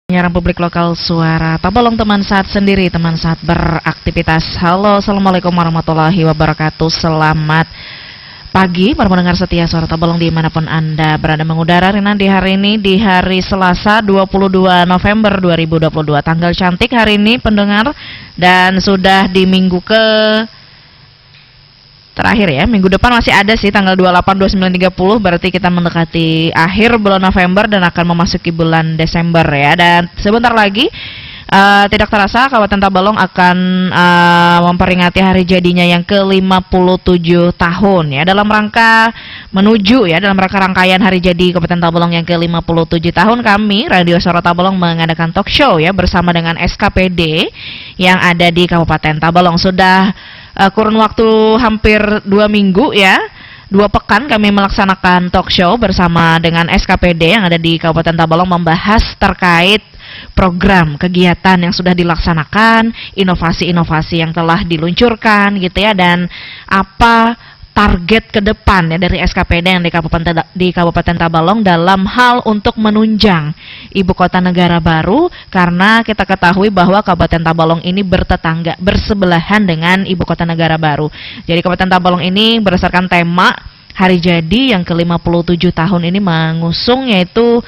Penyiaran publik lokal Suara Tabalong, teman saat sendiri, teman saat beraktivitas. Halo, assalamualaikum warahmatullahi wabarakatuh. Selamat pagi para pendengar setia Suara Tabalong dimanapun Anda berada mengudara. Rina di hari ini, di hari Selasa 22 November 2022. Tanggal cantik hari ini pendengar, dan sudah di minggu ke terakhir ya. Minggu depan masih ada sih, tanggal 28, 29, 30. Berarti kita mendekati akhir bulan November dan akan memasuki bulan Desember ya. Dan sebentar lagi tidak terasa Kabupaten Tabalong akan memperingati hari jadinya yang ke-57 tahun ya. Dalam rangka menuju ya, dalam rangka rangkaian hari jadi Kabupaten Tabalong yang ke-57 tahun, kami Radio Suara Tabalong mengadakan talk show ya bersama dengan SKPD yang ada di Kabupaten Tabalong. Sudah kurun waktu hampir 2 minggu ya, 2 pekan kami melaksanakan talk show bersama dengan SKPD yang ada di Kabupaten Tabalong, membahas terkait program kegiatan yang sudah dilaksanakan, inovasi-inovasi yang telah diluncurkan gitu ya, dan apa target ke depan ya dari SKPD yang di Kabupaten Tabalong dalam hal untuk menunjang ibu kota negara baru, karena kita ketahui bahwa Kabupaten Tabalong ini bertetangga, bersebelahan dengan ibu kota negara baru. Jadi Kabupaten Tabalong ini berdasarkan tema hari jadi yang ke-57 tahun ini mengusung yaitu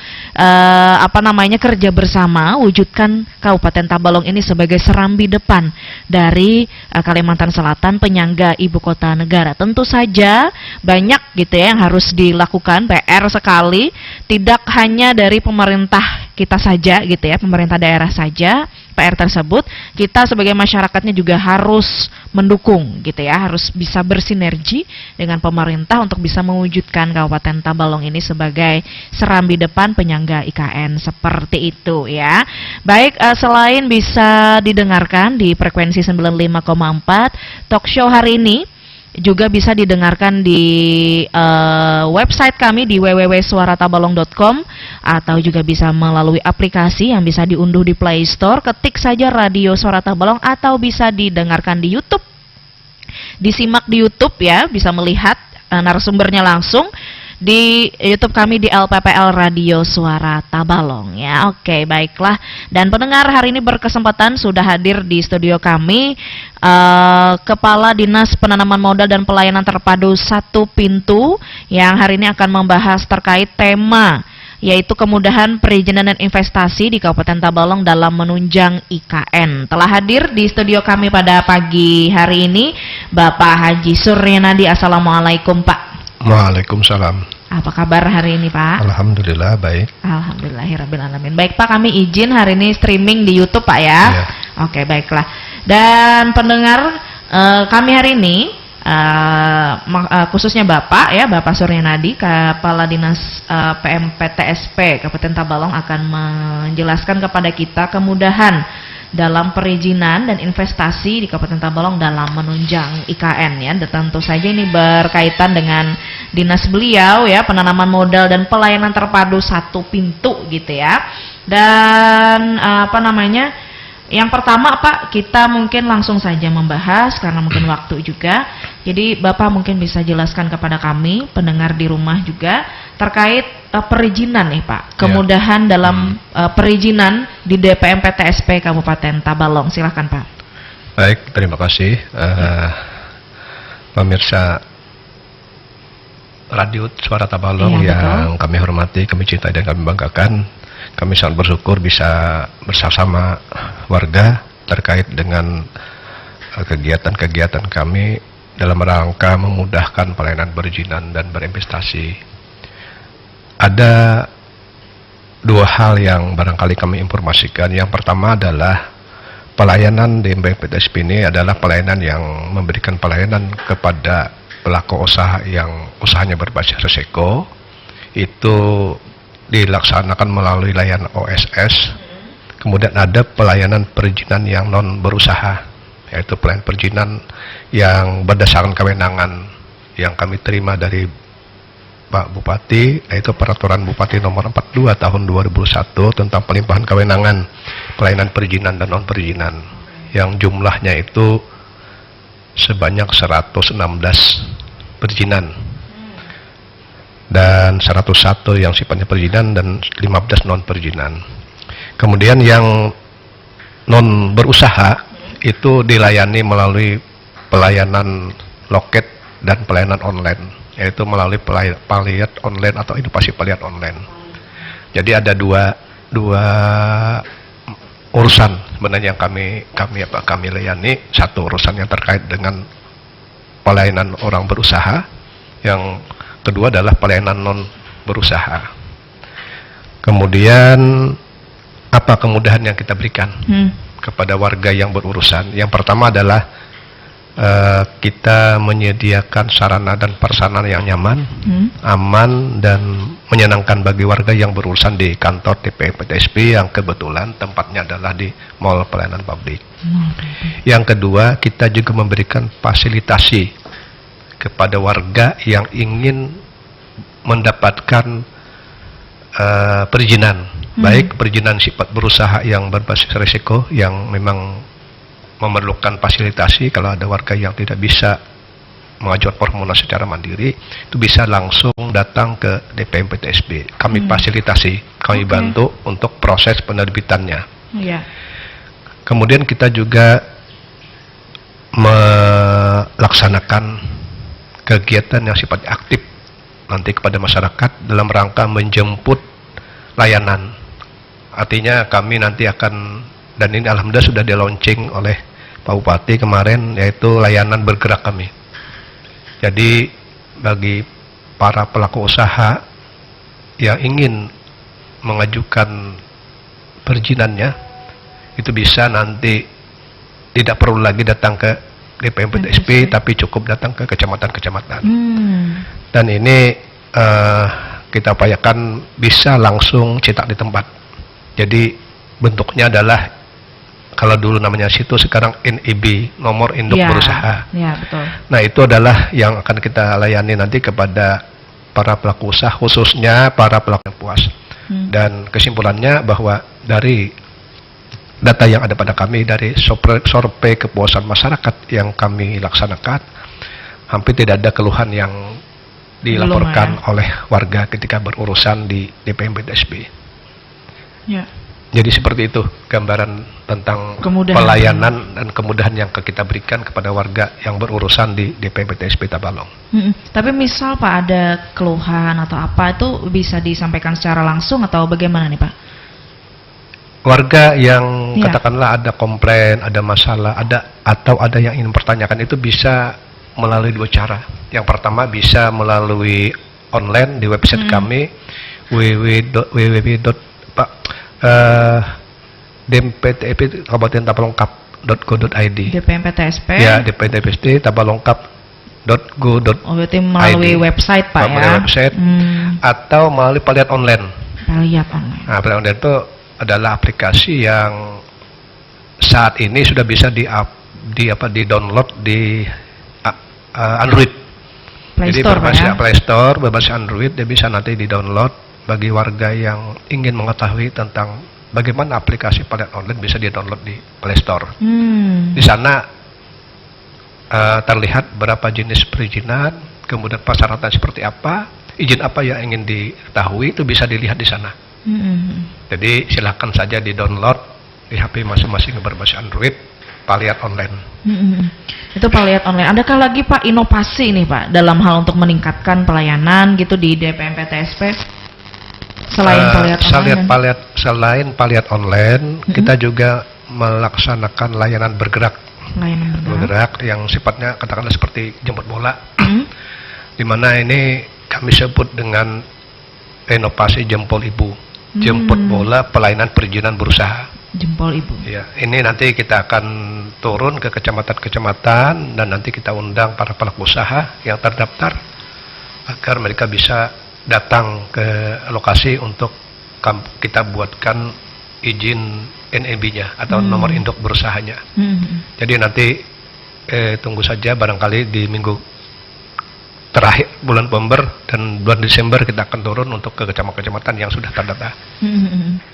kerja bersama wujudkan Kabupaten Tabalong ini sebagai serambi depan dari Kalimantan Selatan, penyangga ibu kota negara. Tentu saja banyak gitu ya yang harus dilakukan, PR sekali, tidak hanya dari pemerintah kita saja gitu ya, pemerintah daerah saja. PR tersebut kita sebagai masyarakatnya juga harus mendukung gitu ya, harus bisa bersinergi dengan pemerintah untuk bisa mewujudkan Kabupaten Tabalong ini sebagai serambi depan penyangga IKN, seperti itu ya. Baik, selain bisa didengarkan di frekuensi 95,4, talk show hari ini juga bisa didengarkan di website kami di www.suaratabalong.com, atau juga bisa melalui aplikasi yang bisa diunduh di Play Store. Ketik saja Radio Suara Tabalong, atau bisa didengarkan di YouTube, disimak di YouTube ya, bisa melihat narasumbernya langsung di YouTube kami di LPPL Radio Suara Tabalong ya. Oke, baiklah. Dan pendengar, hari ini berkesempatan sudah hadir di studio kami Kepala Dinas Penanaman Modal dan Pelayanan Terpadu Satu Pintu, yang hari ini akan membahas terkait tema yaitu kemudahan perizinan dan investasi di Kabupaten Tabalong dalam menunjang IKN. Telah hadir di studio kami pada pagi hari ini Bapak Haji Suryanadi. Assalamualaikum Pak. Waalaikumsalam. Apa kabar hari ini Pak? Alhamdulillah baik. Alhamdulillahirrabbilalamin. Baik Pak, kami izin hari ini streaming di YouTube Pak ya. Ya. Oke, baiklah. Dan pendengar, kami hari ini khususnya Bapak ya, Bapak Suryanadi, Kepala Dinas PMPTSP Kabupaten Tabalong, akan menjelaskan kepada kita kemudahan dalam perizinan dan investasi di Kabupaten Tabalong dalam menunjang IKN ya. Dan tentu saja ini berkaitan dengan dinas beliau ya, penanaman modal dan pelayanan terpadu Satu Pintu gitu ya. Dan yang pertama Pak, kita mungkin langsung saja membahas karena mungkin waktu juga. Jadi Bapak mungkin bisa jelaskan kepada kami, pendengar di rumah juga, terkait perizinan nih Pak. Kemudahan dalam perizinan di DPMPTSP Kabupaten Tabalong. Silakan Pak. Baik, terima kasih pemirsa Radio Suara Tabalong yang kami hormati, kami cintai dan kami banggakan. Kami sangat bersyukur bisa bersama warga terkait dengan kegiatan-kegiatan kami dalam rangka memudahkan pelayanan perizinan dan berinvestasi. Ada 2 hal yang barangkali kami informasikan. Yang pertama adalah pelayanan di DPMPTSP ini adalah pelayanan yang memberikan pelayanan kepada pelaku usaha yang usahanya berbasis risiko. Itu dilaksanakan melalui layanan OSS. Kemudian ada pelayanan perizinan yang non berusaha, yaitu pelayanan perizinan yang berdasarkan kewenangan yang kami terima dari Pak Bupati, yaitu Peraturan Bupati Nomor 42 Tahun 2001 tentang pelimpahan kewenangan pelayanan perizinan dan non perizinan, yang jumlahnya itu sebanyak 116 perizinan dan 101 yang sifatnya perizinan dan 15 non perizinan. Kemudian yang non berusaha itu dilayani melalui pelayanan loket dan pelayanan online, yaitu melalui paliat online atau inovasi paliat online. Jadi ada dua urusan sebenarnya yang kami layani. Satu urusan yang terkait dengan pelayanan orang berusaha, yang kedua adalah pelayanan non berusaha. Kemudian apa kemudahan yang kita berikan kepada warga yang berurusan? Yang pertama adalah kita menyediakan sarana dan prasarana yang nyaman, aman, dan menyenangkan bagi warga yang berurusan di kantor DPMPTSP yang kebetulan tempatnya adalah di Mall Pelayanan Publik. Yang kedua, kita juga memberikan fasilitasi kepada warga yang ingin mendapatkan perizinan, baik perizinan sifat berusaha yang berbasis risiko yang memang memerlukan fasilitasi. Kalau ada warga yang tidak bisa mengajukan formulir secara mandiri, itu bisa langsung datang ke DPMPTSB. Kami fasilitasi, kami bantu untuk proses penerbitannya. Kemudian kita juga melaksanakan kegiatan yang sifatnya aktif nanti kepada masyarakat dalam rangka menjemput layanan. Artinya kami nanti akan, dan ini alhamdulillah sudah di-launching oleh Pak Bupati kemarin, yaitu layanan bergerak kami. Jadi bagi para pelaku usaha yang ingin mengajukan perizinannya, itu bisa nanti tidak perlu lagi datang ke DPMPTSP, tapi cukup datang ke kecamatan-kecamatan. Dan ini kita upayakan bisa langsung cetak di tempat. Jadi bentuknya adalah, kalau dulu namanya situ, sekarang NIB, nomor induk berusaha. Betul. Nah, itu adalah yang akan kita layani nanti kepada para pelaku usaha, khususnya para pelaku yang puas. Dan kesimpulannya bahwa dari data yang ada pada kami, dari survei kepuasan masyarakat yang kami laksanakan, hampir tidak ada keluhan yang dilaporkan oleh warga ketika berurusan di DPMPTSB. Jadi seperti itu gambaran tentang pelayanan dan kemudahan yang kita berikan kepada warga yang berurusan di DPMPTSB Tabalong. Tapi misal Pak ada keluhan atau apa, itu bisa disampaikan secara langsung atau bagaimana nih Pak? Warga yang katakanlah ada komplain, ada masalah, atau ada yang ingin mempertanyakan, itu bisa melalui dua cara. Yang pertama bisa melalui online di website kami dmptp Kabupaten Tabalongkap.go.id. DPMPTSP. Ya, DPMPTSP Tabalongkap.go.id. Berarti melalui website Pak ya. Website atau melalui paliat online. Paliat online. Nah, paliat online itu adalah aplikasi yang saat ini sudah bisa di-download di Android. Jadi berbasis Play Store, berbasis Android, dia bisa nanti di-download bagi warga yang ingin mengetahui tentang bagaimana aplikasi paliat online, bisa di-download di Play Store. Di sana terlihat berapa jenis perizinan, kemudian persyaratan seperti apa, izin apa yang ingin diketahui, itu bisa dilihat di sana. Jadi silakan saja di-download di HP masing-masing berbasis Android, paliat online. Itu paliat online. Adakah lagi Pak inovasi nih Pak dalam hal untuk meningkatkan pelayanan gitu di DPMPTSP selain paliat online? Selain paliat online, kita juga melaksanakan layanan bergerak. Bergerak yang sifatnya katakanlah seperti jemput bola, di mana ini kami sebut dengan inovasi jempol ibu, jemput bola pelayanan perizinan berusaha. Jempol ibu. Ya, ini nanti kita akan turun ke kecamatan-kecamatan dan nanti kita undang para pelaku usaha yang terdaftar agar mereka bisa datang ke lokasi untuk kita buatkan izin NIB-nya atau nomor induk berusahanya. Jadi nanti tunggu saja, barangkali di minggu terakhir bulan November dan bulan Desember kita akan turun untuk ke kecamatan-kecamatan yang sudah terdata.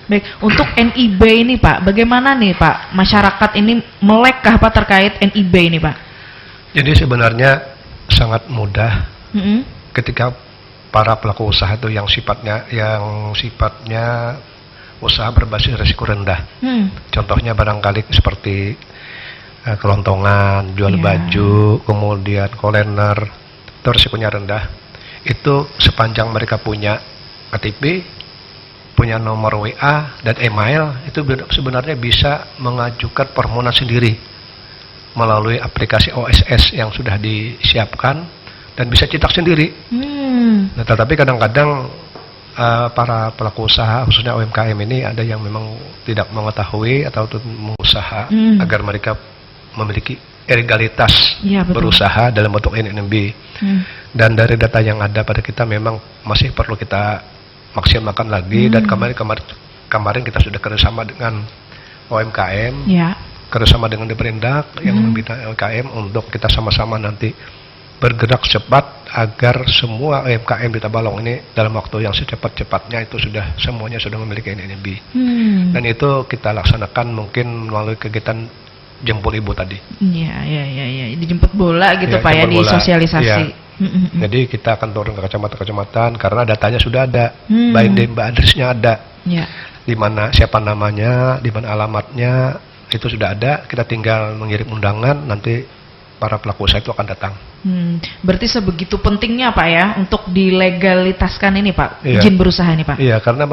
Baik, untuk NIB ini Pak, bagaimana nih Pak, masyarakat ini melekkah Pak terkait NIB ini Pak? Jadi sebenarnya sangat mudah ketika para pelaku usaha itu yang sifatnya usaha berbasis risiko rendah. Contohnya barangkali seperti kelontongan, jual baju, kemudian kolener, itu risikonya rendah. Itu sepanjang mereka punya KTP, punya nomor WA dan email, itu sebenarnya bisa mengajukan permohonan sendiri melalui aplikasi OSS yang sudah disiapkan dan bisa cetak sendiri. Nah, tetapi kadang-kadang para pelaku usaha, khususnya UMKM ini ada yang memang tidak mengetahui atau mengusaha agar mereka memiliki legalitas berusaha dalam bentuk NNB. Dan dari data yang ada pada kita memang masih perlu kita maksimalkan lagi. Dan kemarin kita sudah kerjasama dengan UMKM, kerjasama dengan Deperindak yang membina UMKM untuk kita sama-sama nanti bergerak cepat agar semua UMKM di Tabalong ini dalam waktu yang secepat-cepatnya itu semuanya sudah memiliki NNB. Dan itu kita laksanakan mungkin melalui kegiatan jempol ibu tadi. Iya. Dijemput bola gitu Pak ya, disosialisasi. Jadi kita akan turun ke kecamatan-kecamatan karena datanya sudah ada, by name, by address-nya ada. Di mana siapa namanya, di mana alamatnya, itu sudah ada. Kita tinggal mengirim undangan, nanti para pelaku usaha itu akan datang. Berarti sebegitu pentingnya Pak ya untuk dilegalitaskan ini Pak, izin berusaha ini Pak. Iya, karena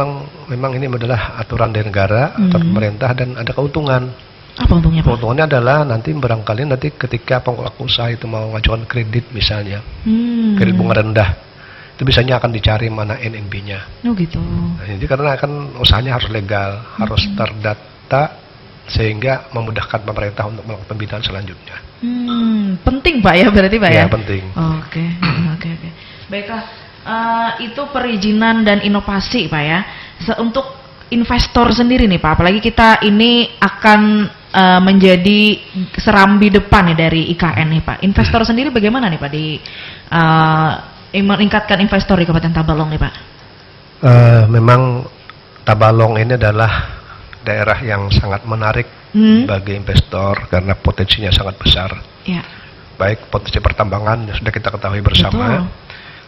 memang ini adalah aturan dari negara atau pemerintah dan ada keuntungan. Apa untungnya Pak? Keuntungannya adalah nanti barangkali ketika pelaku usaha itu mau mengajukan kredit misalnya, kredit bunga rendah, itu biasanya akan dicari mana NNB-nya. Oh gitu. Nah, jadi karena kan usahanya harus legal, harus terdata, sehingga memudahkan pemerintah untuk melakukan pembinaan selanjutnya. Penting Pak ya berarti Pak ya? Ya penting. Oke. Baiklah, itu perizinan dan inovasi Pak ya. Untuk investor sendiri nih Pak, apalagi kita ini akan menjadi serambi depan nih dari IKN nih Pak. Investor sendiri bagaimana nih Pak di meningkatkan investor di Kabupaten Tabalong nih Pak? Memang Tabalong ini adalah daerah yang sangat menarik bagi investor karena potensinya sangat besar. Baik potensi pertambangan yang sudah kita ketahui bersama,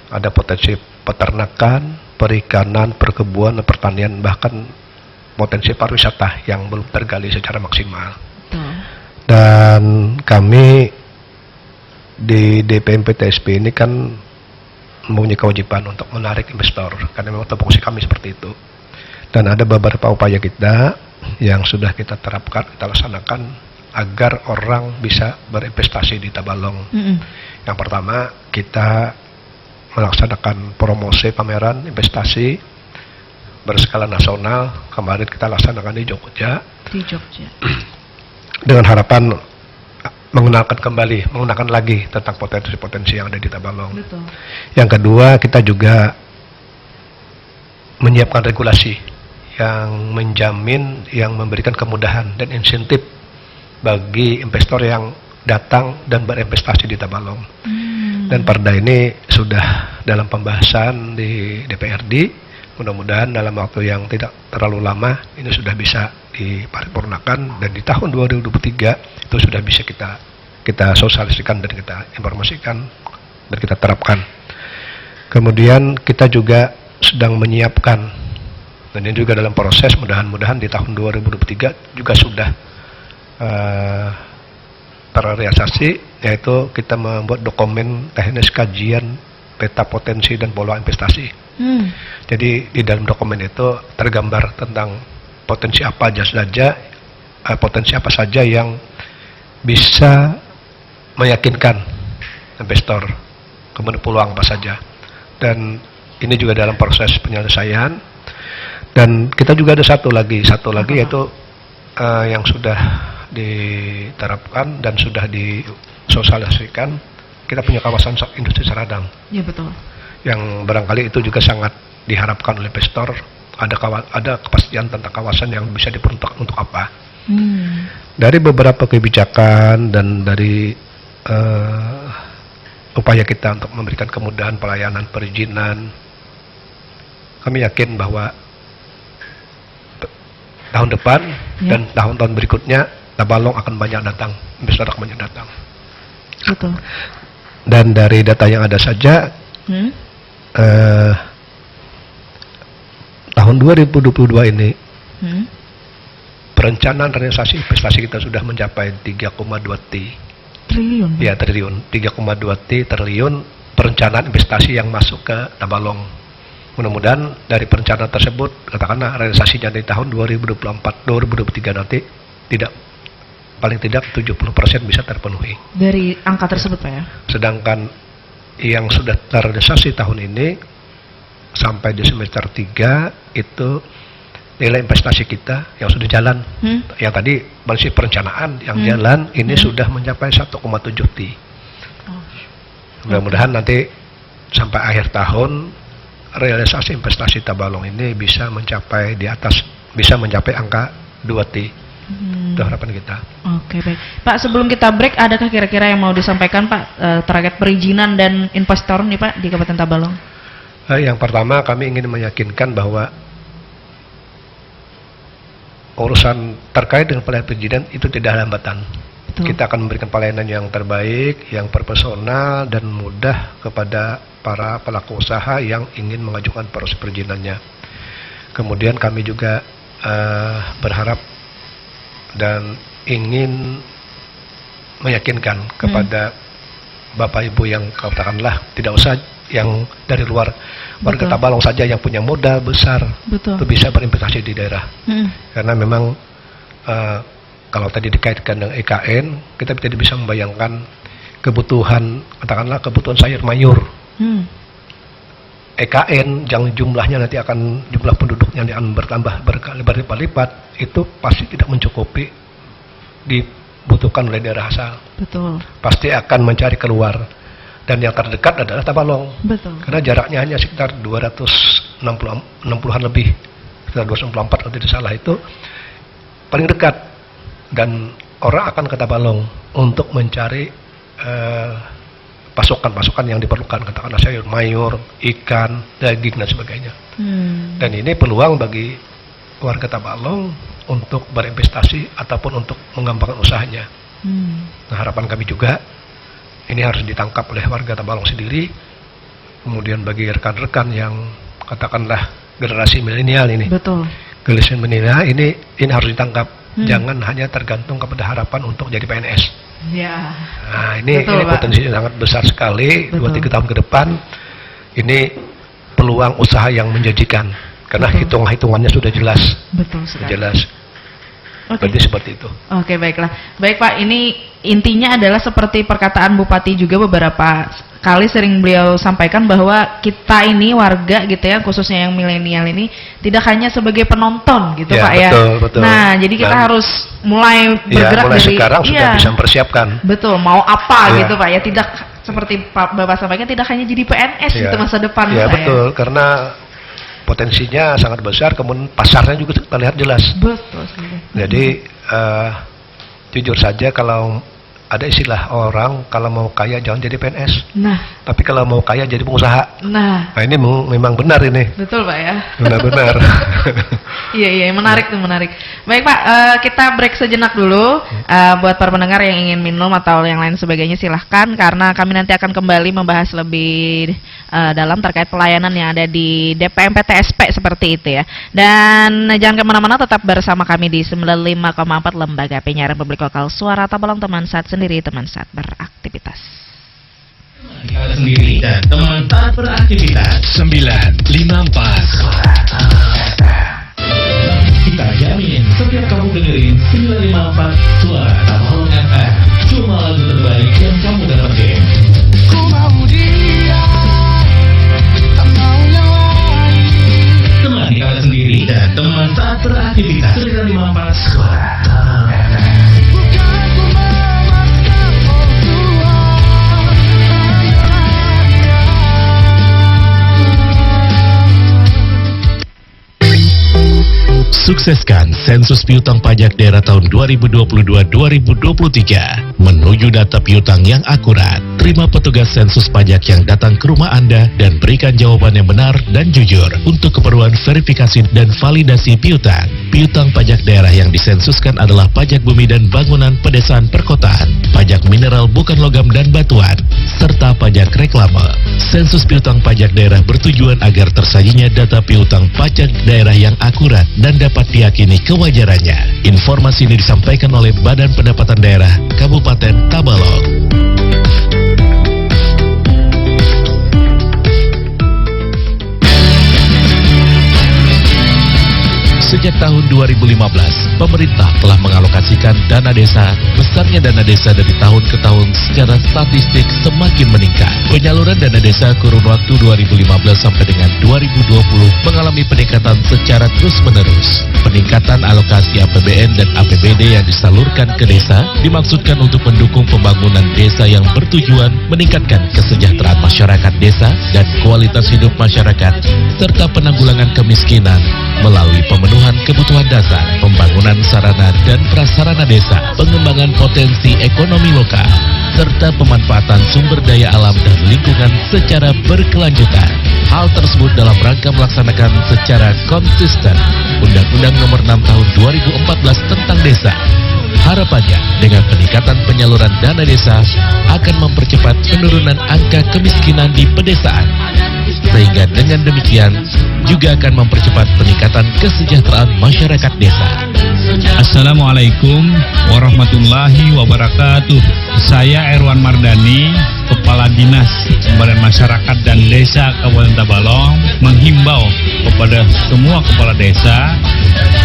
ada potensi peternakan, perikanan, perkebunan, pertanian, bahkan potensi pariwisata yang belum tergali secara maksimal. Dan kami di DPMP TSP ini kan mempunyai kewajiban untuk menarik investor karena memang tupoksi kami seperti itu. Dan ada beberapa upaya kita yang sudah kita terapkan, kita laksanakan agar orang bisa berinvestasi di Tabalong. Yang pertama, kita melaksanakan promosi pameran investasi berskala nasional. Kemarin kita laksanakan di Jogja. Dengan harapan menggunakan lagi tentang potensi-potensi yang ada di Tabalong. Yang kedua, kita juga menyiapkan regulasi yang menjamin, yang memberikan kemudahan dan insentif bagi investor yang datang dan berinvestasi di Tabalong. Dan perda ini sudah dalam pembahasan di DPRD. Mudah-mudahan dalam waktu yang tidak terlalu lama ini sudah bisa diparipurnakan dan di tahun 2023 itu sudah bisa kita sosialisasikan dan kita informasikan dan kita terapkan. Kemudian kita juga sedang menyiapkan, dan ini juga dalam proses, mudah-mudahan di tahun 2023 juga sudah terrealisasi, yaitu kita membuat dokumen teknis kajian peta potensi dan peluang investasi. Jadi di dalam dokumen itu tergambar tentang potensi apa saja yang bisa meyakinkan investor, kemudian peluang apa saja. Dan ini juga dalam proses penyelesaian. Dan kita juga ada satu lagi yaitu yang sudah diterapkan dan sudah disosialisasikan. Kita punya kawasan industri Saradang. Iya betul. Yang barangkali itu juga sangat diharapkan oleh investor. Ada kepastian tentang kawasan yang bisa diperuntukkan untuk apa. Dari beberapa kebijakan dan dari upaya kita untuk memberikan kemudahan pelayanan perizinan, kami yakin bahwa tahun depan dan tahun-tahun berikutnya Tabalong akan banyak datang, investor akan banyak datang. Betul. Dan dari data yang ada saja, tahun 2022 ini perencanaan realisasi investasi kita sudah mencapai 3,2 Triliun. ya triliun, 3,2 triliun perencanaan investasi yang masuk ke Tabalong. Mudah-mudahan dari perencanaan tersebut, katakanlah realisasinya di tahun 2024-2023 nanti paling tidak 70% bisa terpenuhi. Dari angka tersebut Pak ya? Sedangkan yang sudah terrealisasi tahun ini sampai di semester 3 itu nilai investasi kita yang sudah jalan, yang tadi masih perencanaan yang jalan ini sudah mencapai 1,7 T. Mudah-mudahan nanti sampai akhir tahun realisasi investasi Tabalong ini bisa mencapai angka 2 T. Itu harapan kita. Oke, baik. Pak, sebelum kita break, adakah kira-kira yang mau disampaikan Pak terkait perizinan dan investor nih Pak di Kabupaten Tabalong? Yang pertama kami ingin meyakinkan bahwa urusan terkait dengan pelayanan perizinan itu tidak ada hambatan. Betul. Kita akan memberikan pelayanan yang terbaik, yang personal dan mudah kepada para pelaku usaha yang ingin mengajukan proses perizinannya. Kemudian kami juga berharap dan ingin meyakinkan kepada Bapak Ibu yang katakanlah tidak usah yang dari luar, warga Tabalong saja yang punya modal besar itu bisa berinvestasi di daerah. Karena memang kalau tadi dikaitkan dengan EKN, kita tidak bisa membayangkan kebutuhan, katakanlah kebutuhan sayur mayur. EKN yang jumlahnya nanti akan, jumlah penduduknya akan bertambah berlipat-lipat, itu pasti tidak mencukupi dibutuhkan oleh daerah asal. Betul. Pasti akan mencari keluar. Dan yang terdekat adalah Tabalong. Betul. Karena jaraknya hanya sekitar 260-an lebih, sekitar 264 kalau tidak salah, itu paling dekat. Dan orang akan ke Tabalong untuk mencari pasokan-pasokan yang diperlukan, katakanlah sayur mayur, ikan, daging dan sebagainya. Dan ini peluang bagi warga Tabalong untuk berinvestasi ataupun untuk mengembangkan usahanya. Nah, harapan kami juga ini harus ditangkap oleh warga Tabalong sendiri. Kemudian bagi rekan-rekan yang katakanlah generasi milenial ini, generasi milenial ini harus ditangkap. Jangan hanya tergantung kepada harapan untuk jadi PNS. Ya. Nah, ini potensi sangat besar sekali. 2-3 tahun ke depan ini peluang usaha yang menjanjikan karena hitung-hitungannya sudah jelas. Betul sekali. Jelas. Berarti seperti itu. Oke, baiklah. Baik Pak, ini intinya adalah seperti perkataan Bupati juga beberapa kali sering beliau sampaikan bahwa kita ini warga gitu ya, khususnya yang milenial ini tidak hanya sebagai penonton gitu Pak ya. Betul. Nah, jadi kita harus mulai bergerak mulai dari sekarang sudah bisa mempersiapkan. Betul, mau apa gitu Pak ya, tidak seperti Pak Bapak sampaikan tidak hanya jadi PNS itu masa depan ya. Betul, karena potensinya sangat besar, kemudian pasarnya juga kita lihat jelas. Betul sekali. Jadi jujur saja kalau ada istilah orang kalau mau kaya jangan jadi PNS. Nah. Tapi kalau mau kaya jadi pengusaha. Nah ini memang benar ini. Betul Pak ya. Benar-benar. Iya, menarik tuh, menarik. Baik Pak, kita break sejenak dulu. Buat para pendengar yang ingin minum atau yang lain sebagainya silahkan, karena kami nanti akan kembali membahas lebih dalam terkait pelayanan yang ada di DPM PTSP seperti itu ya. Dan jangan kemana-mana, tetap bersama kami di 95,4 Lembaga Penyiaran Publik Lokal Suara Tabalong, teman saat sendiri, teman saat beraktivitas. Kita sendiri dan teman saat beraktivitas 954 Suara kita jamin setiap kamu dengerin 954 Suara Tabalong FM, cuma lagu terbaik yang kamu dapetin. Ku mau dia, tak mau yang lain. Temani kalian sendiri dan teman saat beraktivitas 954 Suara Tabalong FM. Bukan ku memaksa, oh Tuhan, Sukseskan sensus piutang pajak daerah tahun 2022-2023 menuju data piutang yang akurat. Terima petugas sensus pajak yang datang ke rumah Anda dan berikan jawaban yang benar dan jujur untuk keperluan verifikasi dan validasi piutang. Piutang pajak daerah yang disensuskan adalah pajak bumi dan bangunan pedesaan perkotaan, pajak mineral bukan logam dan batuan, serta pajak reklame. Sensus piutang pajak daerah bertujuan agar tersajinya data piutang pajak daerah yang akurat dan dapat dapat diyakini kewajarannya. Informasi ini disampaikan oleh Badan Pendapatan Daerah Kabupaten Tabalong. Sejak tahun 2015, pemerintah telah mengalokasikan dana desa. Besarnya dana desa dari tahun ke tahun secara statistik semakin meningkat. Penyaluran dana desa kurun waktu 2015 sampai dengan 2020 mengalami peningkatan secara terus-menerus. Peningkatan alokasi APBN dan APBD yang disalurkan ke desa dimaksudkan untuk mendukung pembangunan desa yang bertujuan meningkatkan kesejahteraan masyarakat desa dan kualitas hidup masyarakat, serta penanggulangan kemiskinan melalui pemenuhan kebutuhan dasar, pembangunan sarana dan prasarana desa, pengembangan potensi ekonomi lokal, serta pemanfaatan sumber daya alam dan lingkungan secara berkelanjutan. Hal tersebut dalam rangka melaksanakan secara konsisten Undang-Undang Nomor 6 Tahun 2014 tentang Desa. Harapannya, dengan peningkatan penyaluran dana desa akan mempercepat penurunan angka kemiskinan di pedesaan, sehingga dengan demikian juga akan mempercepat peningkatan kesejahteraan masyarakat desa. Assalamualaikum warahmatullahi wabarakatuh. Saya Erwan Mardani, Kepala Dinas Pemberdayaan Masyarakat dan Desa Kabupaten Tabalong, menghimbau kepada semua kepala desa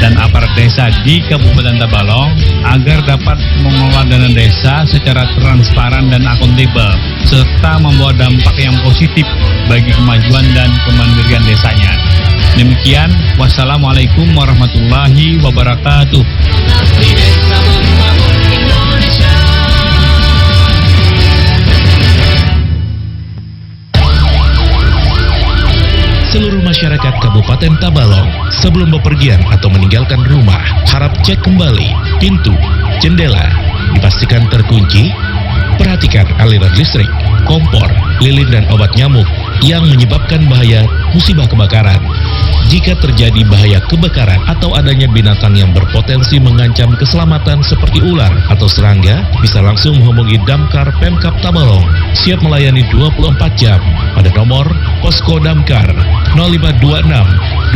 dan aparat desa di Kabupaten Tabalong agar dapat mengelola dana desa secara transparan dan akuntabel, serta membawa dampak yang positif bagi kemajuan dan kemandirian desanya. Demikian, wassalamualaikum warahmatullahi wabarakatuh. Seluruh masyarakat Kabupaten Tabalong sebelum bepergian atau meninggalkan rumah harap cek kembali pintu, jendela, dipastikan terkunci. Perhatikan aliran listrik, kompor, lilin dan obat nyamuk yang menyebabkan bahaya musibah kebakaran. Jika terjadi bahaya kebakaran atau adanya binatang yang berpotensi mengancam keselamatan seperti ular atau serangga, bisa langsung menghubungi Damkar Pemkab Tabalong, siap melayani 24 jam pada nomor Posko Damkar 0526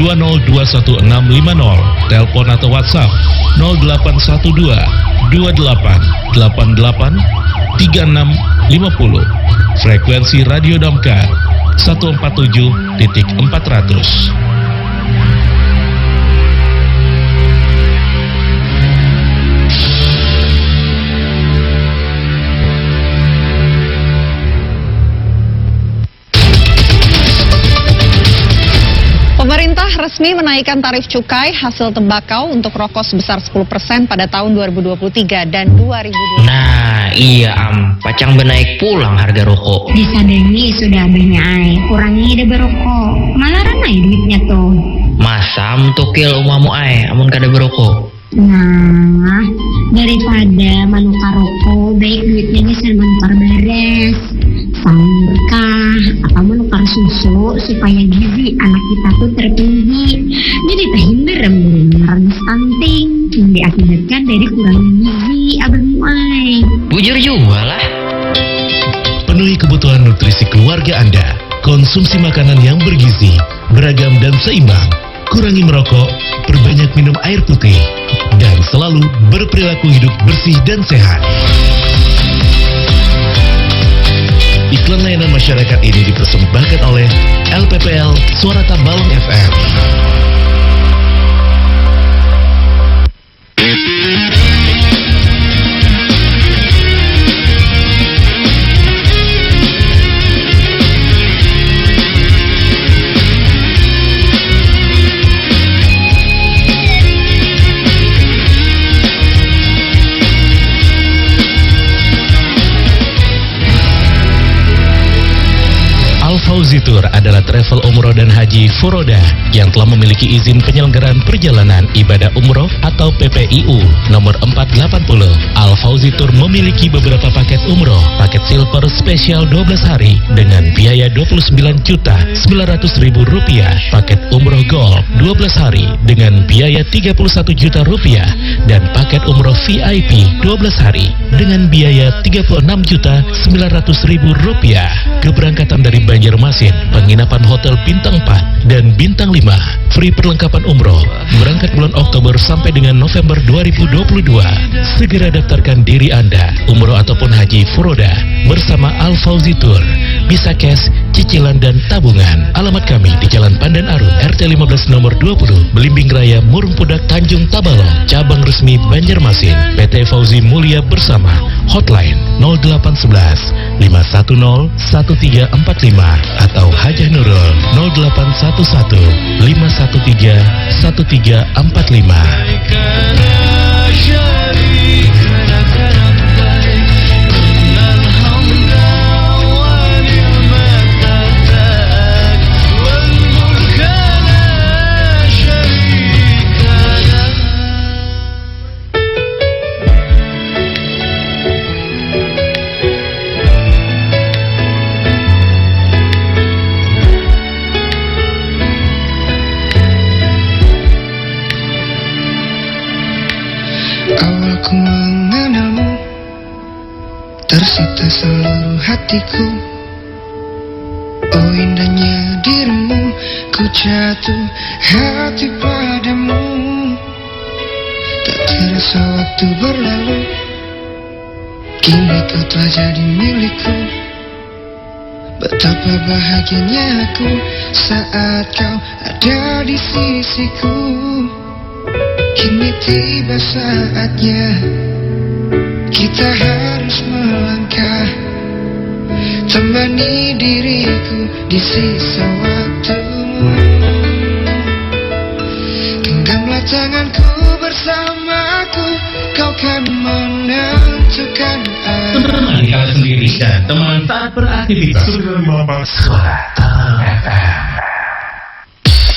2021 650, telepon atau WhatsApp 0812 2888 3650, frekuensi radio Damkar 147.400. Pemerintah resmi menaikkan tarif cukai hasil tembakau untuk rokok sebesar 10% pada tahun 2023 dan 2022. Nah, iya pacang benaik pulang harga rokok. Disadengi sudah banyak ay, kurangi deh berokok. Malah ranai duitnya tuh. Masa tokil umamu amun kada berokok. Nah, daripada manukar rokok, baik duitnya bisa manukar beres. Sahur kah, atau menukar susu supaya gizi anak kita tuh terpenuhi. Jadi terhindar dari stunting yang diakibatkan dari kurangnya gizi abang muai. Bujur juga lah. Penuhi kebutuhan nutrisi keluarga Anda. Konsumsi makanan yang bergizi, beragam dan seimbang. Kurangi merokok, perbanyak minum air putih, dan selalu berperilaku hidup bersih dan sehat. Iklan layanan masyarakat ini dipersembahkan oleh LPPL Suara Tabalong FM. Al-Fauzi Tour adalah travel umroh dan haji Furoda yang telah memiliki izin penyelenggaraan perjalanan ibadah umroh atau PPIU nomor 480. Al-Fauzi Tour memiliki beberapa paket umroh. Paket silver spesial 12 hari dengan biaya Rp29.900.000. Paket umroh gold 12 hari dengan biaya Rp31 juta dan paket umroh VIP 12 hari dengan biaya Rp36.900.000. keberangkatan dari Banjarmasin, penginapan hotel bintang 4 dan bintang 5, free perlengkapan umroh, berangkat bulan Oktober sampai dengan November 2022. Segera daftarkan diri Anda, umroh ataupun haji furoda bersama Al Fauzi Tour. Bisa cash, cicilan dan tabungan. Alamat kami di Jalan Pandan Arum, RT 15 nomor 20, Belimbing Raya, Murung Pudak, Tanjung Tabalong, cabang resmi Banjarmasin. PT Fauzi Mulia bersama. Hotline 0811 510 1345 atau Hajah Nurul 0811 513 Awal ku mengenalmu, tersita seluruh hatiku. Oh indahnya dirimu, ku jatuh hati padamu. Tak terasa waktu berlalu, kini kau telah jadi milikku. Betapa bahagianya aku saat kau ada di sisiku. Kini tiba saatnya kita harus melangkah, temani diriku di sisa waktumu. Genggamlah tanganku bersamaku, kau kan menentukan arah. Teman kalian sendiri dan teman saat beraktivitas. Suara FM.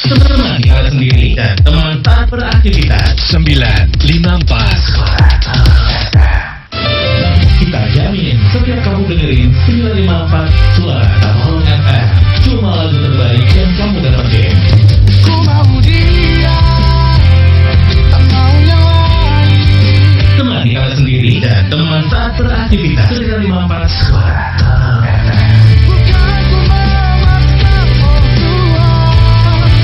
Teman kalian sendiri dan teman saat beraktivitas. 954 Suara FM. Kita jamin setiap kamu dengerin 954 Suara FM. Cuma lagu terbaik yang kamu dapetin. Ku mau dia, tak mau yang lain. Temani kalian sendiri dan teman saat beraktivitas. 954 Suara FM. Bukan ku memaksa, oh Tuhan, hanyalah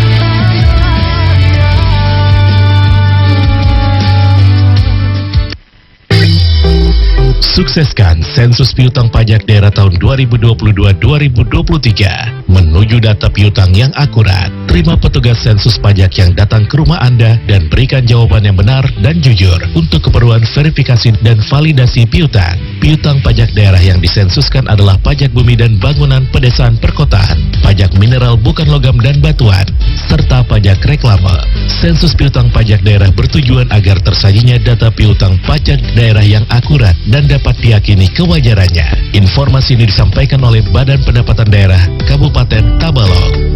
dia. Sukseskan sensus piutang pajak daerah tahun 2022-2023 menuju data piutang yang akurat. Terima petugas sensus pajak yang datang ke rumah Anda dan berikan jawaban yang benar dan jujur untuk keperluan verifikasi dan validasi piutang. Piutang pajak daerah yang disensuskan adalah pajak bumi dan bangunan pedesaan perkotaan, pajak mineral bukan logam dan batuan, serta pajak reklame. Sensus piutang pajak daerah bertujuan agar tersajinya data piutang pajak daerah yang akurat dan dapat diyakini kewajarannya. Informasi ini disampaikan oleh Badan Pendapatan Daerah Kabupaten Tabalong.